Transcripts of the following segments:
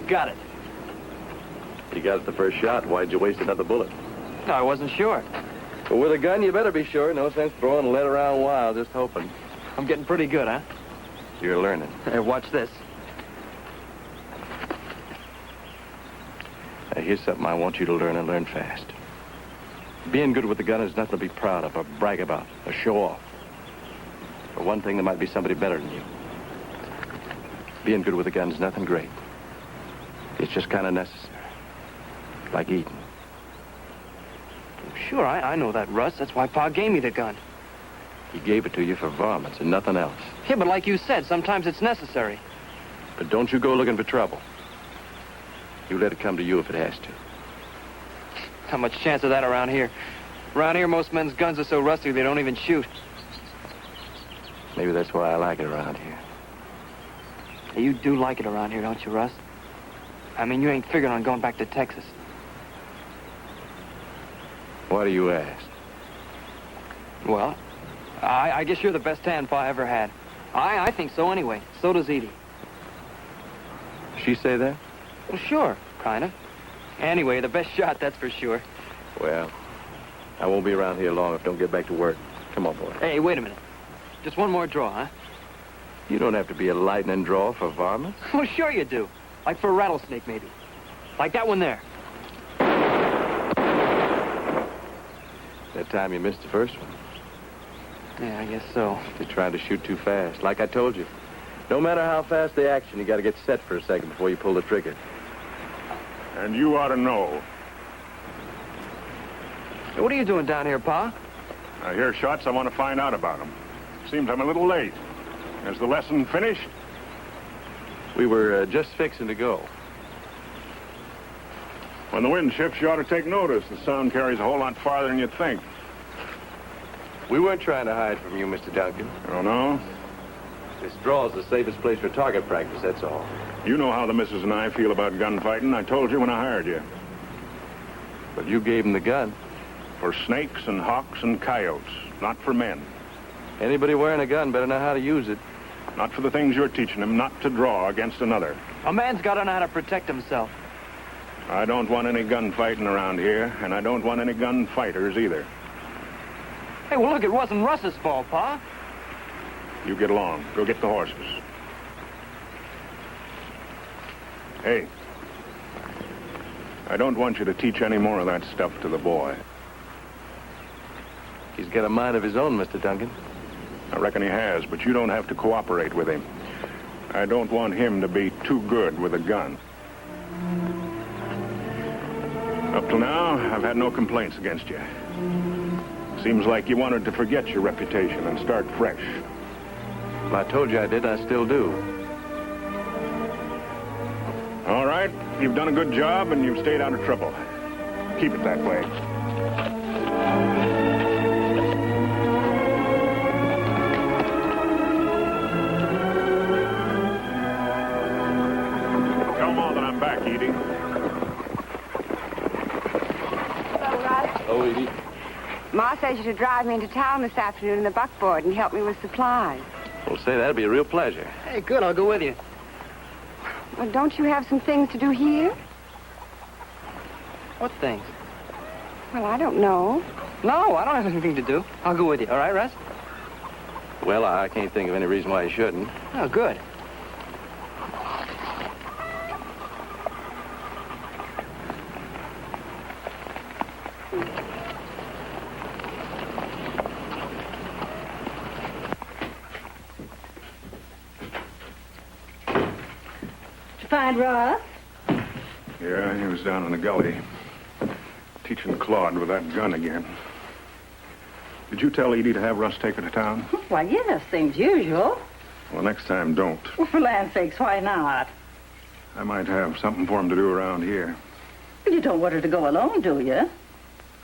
Got it. You got it the first shot. Why'd you waste another bullet? No, I wasn't sure. Well, with a gun, you better be sure. No sense throwing lead around wild, just hoping. I'm getting pretty good, huh? You're learning. Hey, watch this. Now, here's something I want you to learn and learn fast. Being good with a gun is nothing to be proud of or brag about or show off. For one thing, there might be somebody better than you. Being good with a gun is nothing great. It's just kind of necessary. Like eating. Sure, I know that, Russ. That's why Pa gave me the gun. He gave it to you for varmints and nothing else. Yeah, but like you said, sometimes it's necessary. But don't you go looking for trouble. You let it come to you if it has to. How much chance of that around here? Around here, most men's guns are so rusty they don't even shoot. Maybe that's why I like it around here. Hey, you do like it around here, don't you, Russ? I mean, you ain't figuring on going back to Texas. Why do you ask? Well, I guess you're the best hand Pa ever had. I think so anyway. So does Edie. She say that? Well, sure, kind of. Anyway, the best shot, that's for sure. Well, I won't be around here long if I don't get back to work. Come on, boy. Hey, wait a minute. Just one more draw, huh? You don't have to be a lightning draw for varmints. Well, sure you do. Like for a rattlesnake, maybe. Like that one there. That time you missed the first one. Yeah, I guess so. You tried to shoot too fast. Like I told you, no matter how fast the action, you got to get set for a second before you pull the trigger. And you ought to know. Hey, what are you doing down here, Pa? I hear shots. I want to find out about them. Seems I'm a little late. Is the lesson finished? We were just fixing to go. When the wind shifts, you ought to take notice. The sound carries a whole lot farther than you'd think. We weren't trying to hide from you, Mr. Duncan. Oh, no? This draw's the safest place for target practice, that's all. You know how the missus and I feel about gunfighting. I told you when I hired you. But you gave him the gun. For snakes and hawks and coyotes, not for men. Anybody wearing a gun better know how to use it. Not for the things you're teaching him, not to draw against another. A man's got to know how to protect himself. I don't want any gunfighting around here, and I don't want any gunfighters either. Hey, well, look, it wasn't Russ's fault, Pa. You get along. Go get the horses. Hey, I don't want you to teach any more of that stuff to the boy. He's got a mind of his own, Mr. Duncan. I reckon he has, but you don't have to cooperate with him. I don't want him to be too good with a gun. Up till now, I've had no complaints against you. Seems like you wanted to forget your reputation and start fresh. Well, I told you I did, I still do. All right, you've done a good job and you've stayed out of trouble. Keep it that way. Tell Ma that I'm back, Edie. Hello, Russ. Oh, Edie. Ma says you should drive me into town this afternoon in the buckboard and help me with supplies. Well, say, that'd be a real pleasure. Hey, good, I'll go with you. Well, don't you have some things to do here? What things? Well, I don't know. No, I don't have anything to do. I'll go with you. All right, Russ? Well, I can't think of any reason why you shouldn't. Oh, good. Find Ross? Yeah, he was down in the gully. Teaching Claude with that gun again. Did you tell Edie to have Russ take her to town? Why, yes, seems usual. Well, next time, don't. Well, for land's sakes, why not? I might have something for him to do around here. You don't want her to go alone, do you?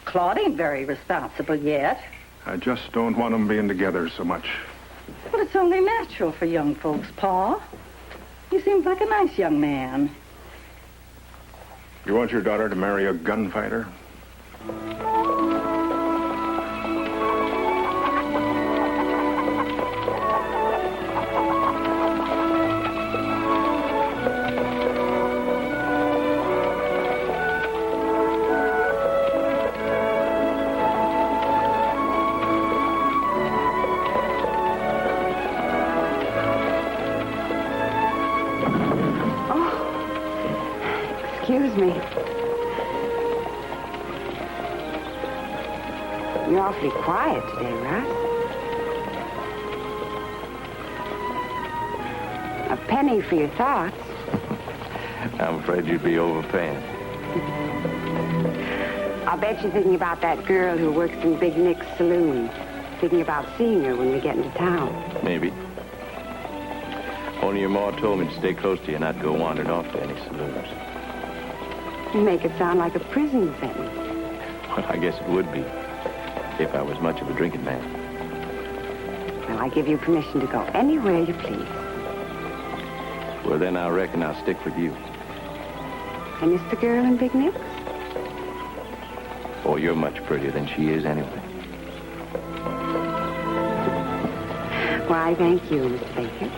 Claude ain't very responsible yet. I just don't want them being together so much. Well, it's only natural for young folks, Pa. You seem like a nice young man. You want your daughter to marry a gunfighter? Excuse me. You're awfully quiet today, Russ. A penny for your thoughts. I'm afraid you'd be overpaying. I'll bet you're thinking about that girl who works in Big Nick's saloon. Thinking about seeing her when we get into town. Maybe. Only your ma told me to stay close to you, not go wandering off to any saloons. You make it sound like a prison sentence. Well, I guess it would be, if I was much of a drinking man. Well, I give you permission to go anywhere you please. Well, then I reckon I'll stick with you. And is the girl in Big Nick's? Oh, you're much prettier than she is anyway. Why, thank you, Mr. Baker.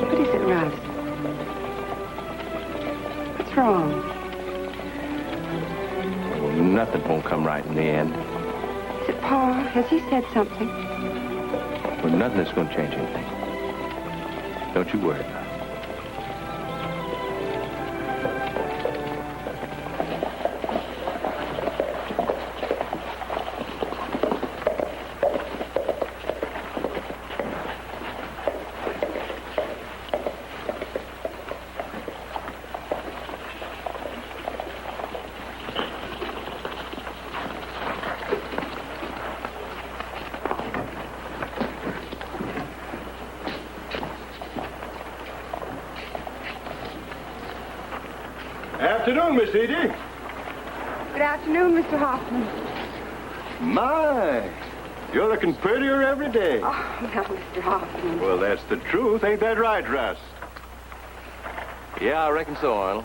What is it, Russ? What's wrong? Well, nothing won't come right in the end. Is it Pa? Has he said something? Well, nothing that's going to change anything. Don't you worry about it. Afternoon, Miss Edie. Good afternoon, Mr. Hoffman. My, you're looking prettier every day. Oh, now, Mr. Hoffman. Well, that's the truth. Ain't that right, Russ? Yeah, I reckon so, Arnold.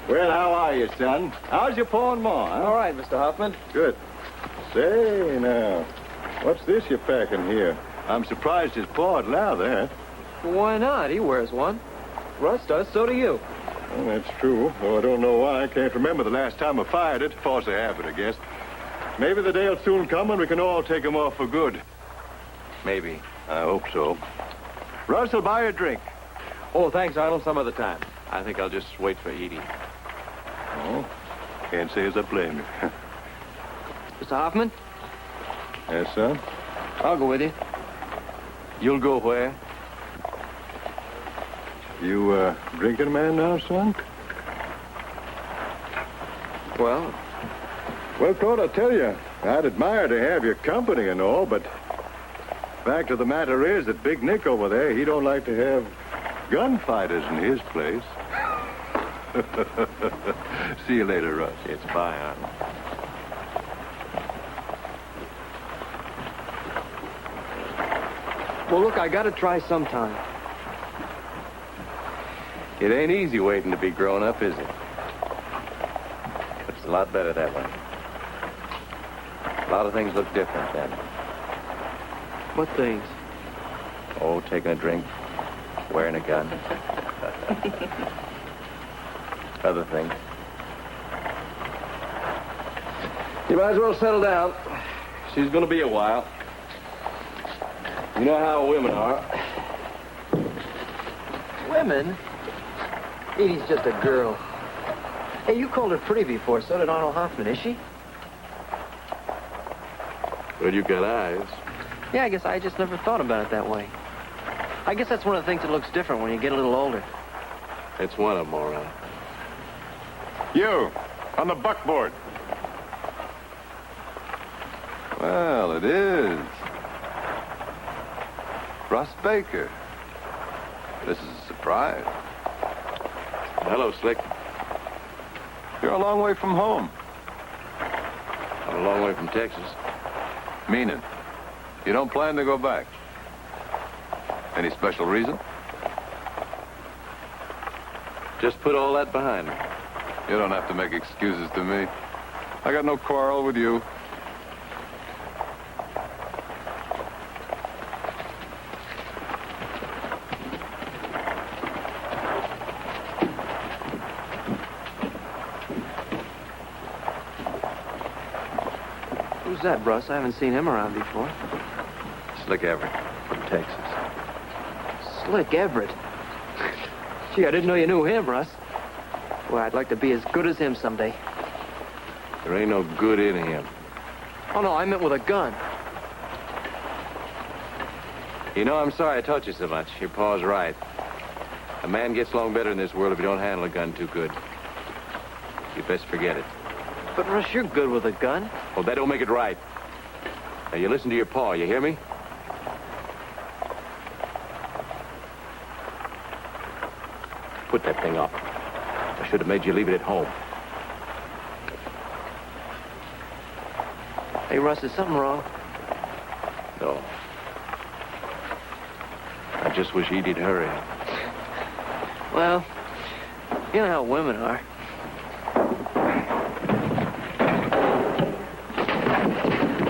Well, how are you, son? How's your pa and ma? Huh? All right, Mr. Hoffman. Good. Say, now, what's this you're packing here? I'm surprised his pa'd allow that. Why not? He wears one. Russ does, so do you. Well, that's true. Though I don't know why. I can't remember the last time I fired it. Force of habit, I guess. Maybe the day'll soon come when we can all take 'em off for good. Maybe. I hope so. Russ will buy you a drink. Oh, thanks, Arnold. Some other time. I think I'll just wait for Edie. Oh, can't say as I blame you. Mr. Hoffman, Yes, son? I'll go with you. You'll go where? You, drinking man now, son? Well, Well, Colt, I tell you, I'd admire to have your company and all, but fact of the matter is that Big Nick over there, he don't like to have gunfighters in his place. See you later, Russ. It's bye, Arnold. well, look, I gotta try sometime. It ain't easy waiting to be grown up, is it? But it's a lot better that way. A lot of things look different then. What things? Oh, taking a drink, wearing a gun. Other things. You might as well settle down. She's gonna be a while. You know how women are. Women? Edie's just a girl. Hey, you called her pretty before, so did Arnold Hoffman, is she? Well, you've got eyes. Yeah, I guess I just never thought about it that way. I guess that's one of the things that looks different when you get a little older. It's one of them, all right. You, on the buckboard. Well, it is. Russ Baker. This is a surprise. Hello, Slick. You're a long way from home. I'm a long way from Texas. Meaning, you don't plan to go back. Any special reason? Just put all that behind me. You don't have to make excuses to me. I got no quarrel with you. Who's that, Russ? I haven't seen him around before. Slick Everett from Texas. Slick Everett. Gee, I didn't know you knew him, Russ. Well, I'd like to be as good as him someday. There ain't no good in him. Oh, no, I meant with a gun. You know, I'm sorry I taught you so much. Your pa's right. A man gets along better in this world if he don't handle a gun too good. You best forget it. But, Russ, you're good with a gun. Well, that don't make it right. Now, you listen to your pa, you hear me? Put that thing up. I should have made you leave it at home. Hey, Russ, is something wrong? No. I just wish Edie'd hurry. Well, you know how women are.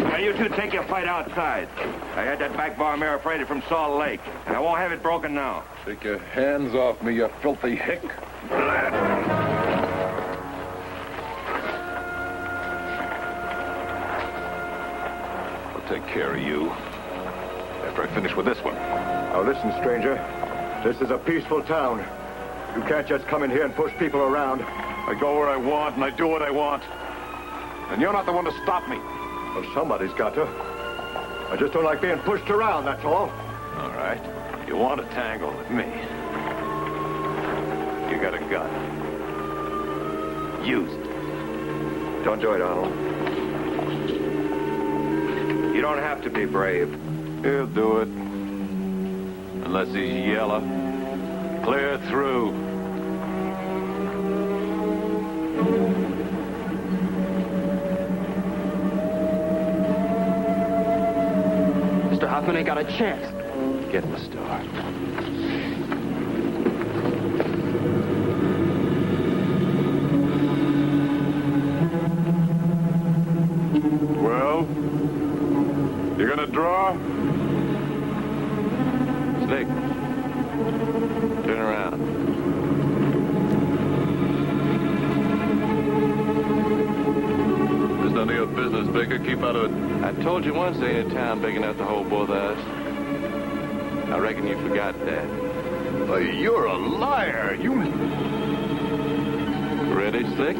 Now, you two take your fight outside. I had that back bar mare freighted from Salt Lake, and I won't have it broken now. Take your hands off me, you filthy hick. I'll take care of you after I finish with this one. Now listen, stranger. This is a peaceful town. You can't just come in here and push people around. I go where I want, and I do what I want. And you're not the one to stop me. Well, somebody's got to. I just don't like being pushed around, that's all. All right. You want to tangle with me. You got a gun. Use it. Don't do it, Arnold. You don't have to be brave. He'll do it. Unless he's yellow. Clear through. Mr. Hoffman ain't got a chance. Get in the store. Well, you gonna draw? Slick. Turn around. It's none of your business, Baker. Keep out of it. I told you once there ain't a town big enough to hold both of us. I reckon you forgot that. You're a liar. You... Ready, Slick?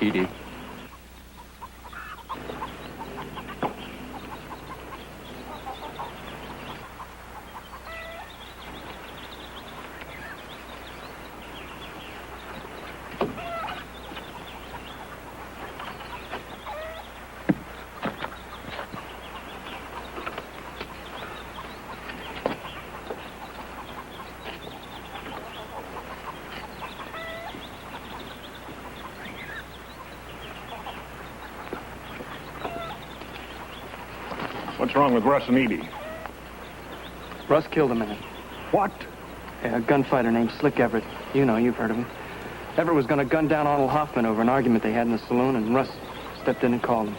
Edie. What's wrong with Russ and Edie? Russ killed a man. What? Yeah, a gunfighter named Slick Everett. You know, you've heard of him. Everett was going to gun down Arnold Hoffman over an argument they had in the saloon, and Russ stepped in and called him.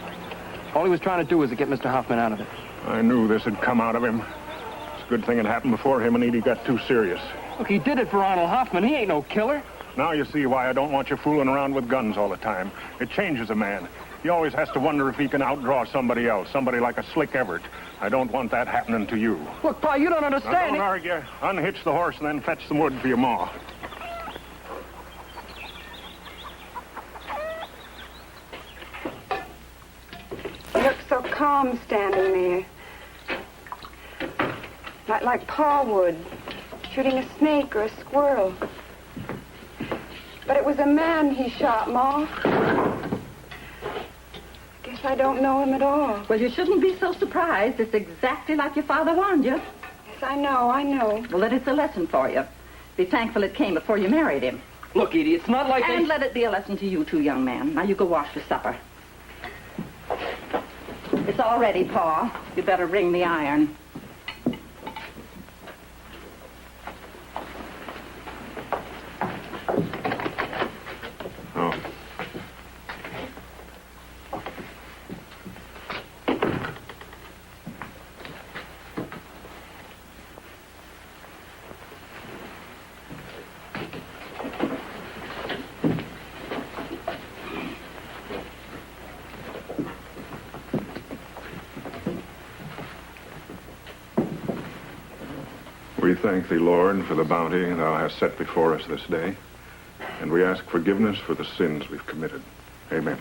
All he was trying to do was to get Mr. Hoffman out of it. I knew this had come out of him. It's a good thing it happened before him and Edie got too serious. Look, he did it for Arnold Hoffman. He ain't no killer. Now you see why I don't want you fooling around with guns all the time. It changes a man. He always has to wonder if he can outdraw somebody else, somebody like a Slick Everett. I don't want that happening to you. Look, Pa, you don't Now, understand. don't argue. Unhitch the horse and then fetch some wood for your ma. You look so calm standing there. Not like Pa would, shooting a snake or a squirrel. But it was a man he shot, Ma. Guess I don't know him at all. Well, you shouldn't be so surprised. It's exactly like your father warned you. Yes, I know. Well, then it's a lesson for you. Be thankful it came before you married him. Look, Edie, it's not like And let it be a lesson to you too, young man. Now you go wash your supper. It's all ready, Pa. You better ring the iron. Oh. We thank thee, Lord, for the bounty thou hast set before us this day, and we ask forgiveness for the sins we've committed. Amen.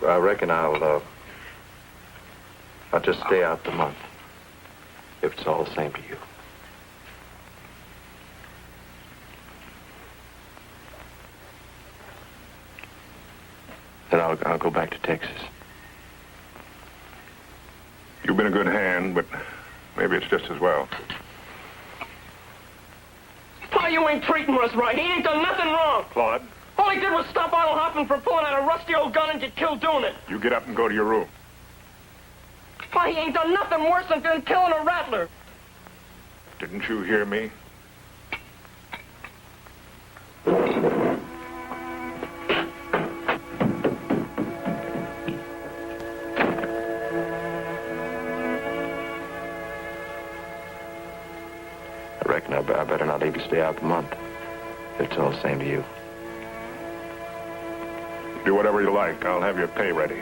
I reckon I'll just stay out the month, if it's all the same to you. Then I'll go back to Texas. You've been a good hand, but maybe it's just as well. Pa, you ain't treating Russ right. He ain't done nothing wrong. Claude, All he did was stop Arnold Hoffman from pulling out a rusty old gun and get killed doing it. you get up and go to your room. Pa, he ain't done nothing worse than killing a rattler. Didn't you hear me? I reckon I better not leave you stay out the month, if it's all the same to you. Do whatever you like. I'll have your pay ready.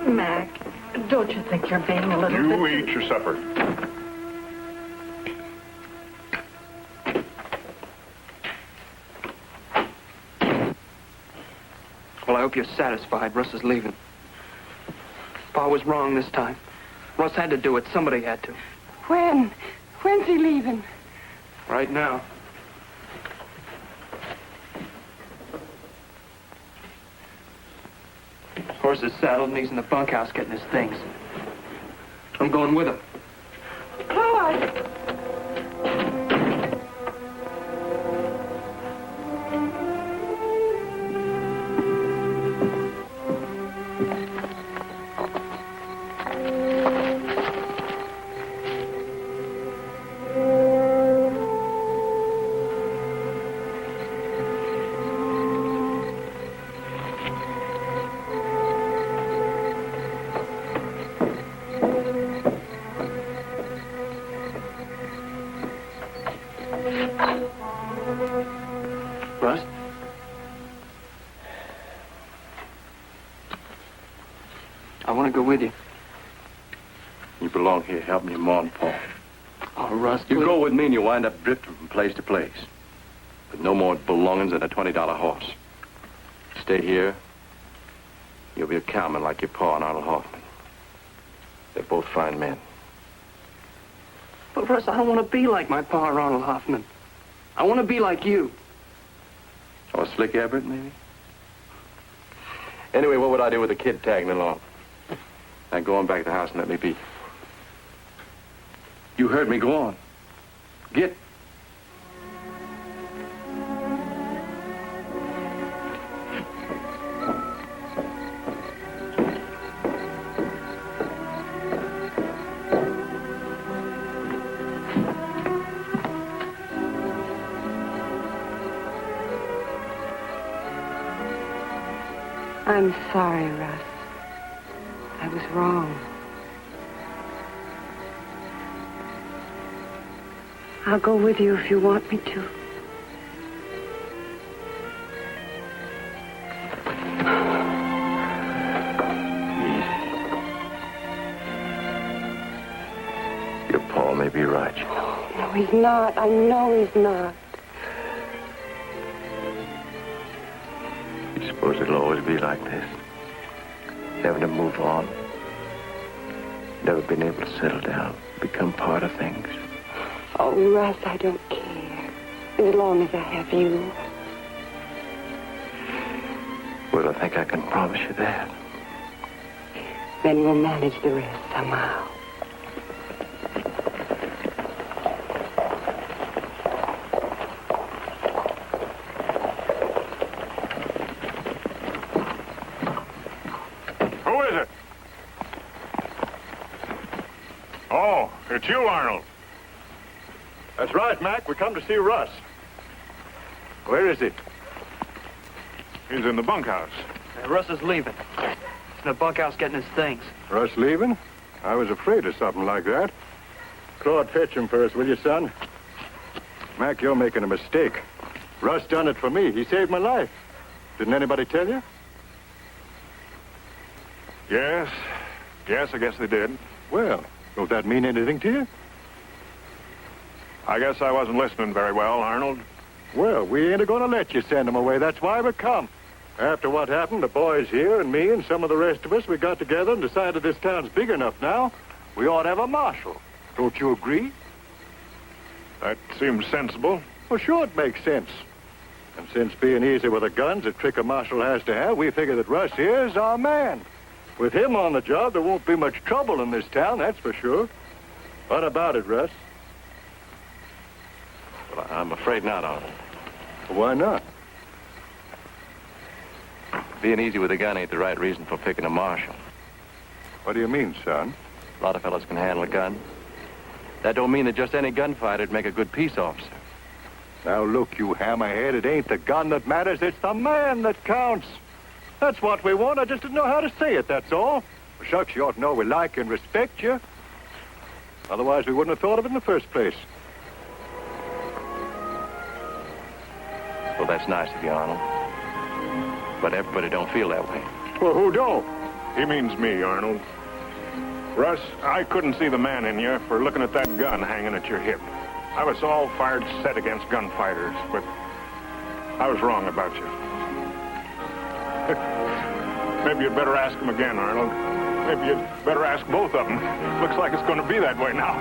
Mac, don't you think you're being a little You bit... eat your supper. Well, I hope you're satisfied. Russ is leaving. Pa was wrong this time. Russ had to do it. Somebody had to. When? When's he leaving? Right now. Horse is saddled and he's in the bunkhouse getting his things. I'm going with him. Claude! I want to go with you. You belong here helping your mom and Paul. Oh, Russ, You please. go with me and you wind up drifting from place to place. With no more belongings than a $20 horse. Stay here. You'll be a cowman like your pa and Arnold Hoffman. They're both fine men. But, Russ, I don't want to be like my pa, Ronald Hoffman. I want to be like you. Or Slick Everett, maybe? Anyway, what would I do with a kid tagging along? Now go on back to the house and let me be. You heard me. Go on. Get. I'm sorry, Russ. I was wrong. I'll go with you if you want me to. Your pa may be right, you know. No, he's not. I know he's not. You suppose it'll always be like this? Never to move on. Never been able to settle down, become part of things. Oh, Russ, I don't care. As long as I have you. Well, I think I can promise you that. Then we'll manage the rest somehow. Who is it? Oh, it's you, Arnold. That's right, Mac. We come to see Russ. Where is he? He's in the bunkhouse. Russ is leaving. In the bunkhouse getting his things. Russ leaving? I was afraid of something like that. Claude, fetch him for us, will you, son? Mac, you're making a mistake. Russ done it for me. He saved my life. Didn't anybody tell you? Yes. Yes, I guess they did. Well, don't that mean anything to you? I guess I wasn't listening very well, Arnold. Well, we ain't going to let you send him away. That's why we come. After what happened, the boys here and me and some of the rest of us, we got together and decided this town's big enough now. We ought to have a marshal. Don't you agree? That seems sensible. Well, sure, it makes sense. And since being easy with the guns, a trick a marshal has to have, we figure that Russ here is our man. With him on the job, there won't be much trouble in this town, that's for sure. What about it, Russ? Well, I'm afraid not, Arnold. Why not? Being easy with a gun ain't the right reason for picking a marshal. What do you mean, son? A lot of fellas can handle a gun. That don't mean that just any gunfighter'd make a good peace officer. Now, look, you hammerhead, it ain't the gun that matters, it's the man that counts. That's what we want. I just didn't know how to say it, that's all. Well, shucks, you ought to know we like and respect you. Otherwise, we wouldn't have thought of it in the first place. Well, that's nice of you, Arnold. But everybody don't feel that way. Well, who don't? He means me, Arnold. Russ, I couldn't see the man in you for looking at that gun hanging at your hip. I was all fired set against gunfighters, but I was wrong about you. Maybe you'd better ask him again, Arnold. Maybe you'd better ask both of them. Looks like it's going to be that way now.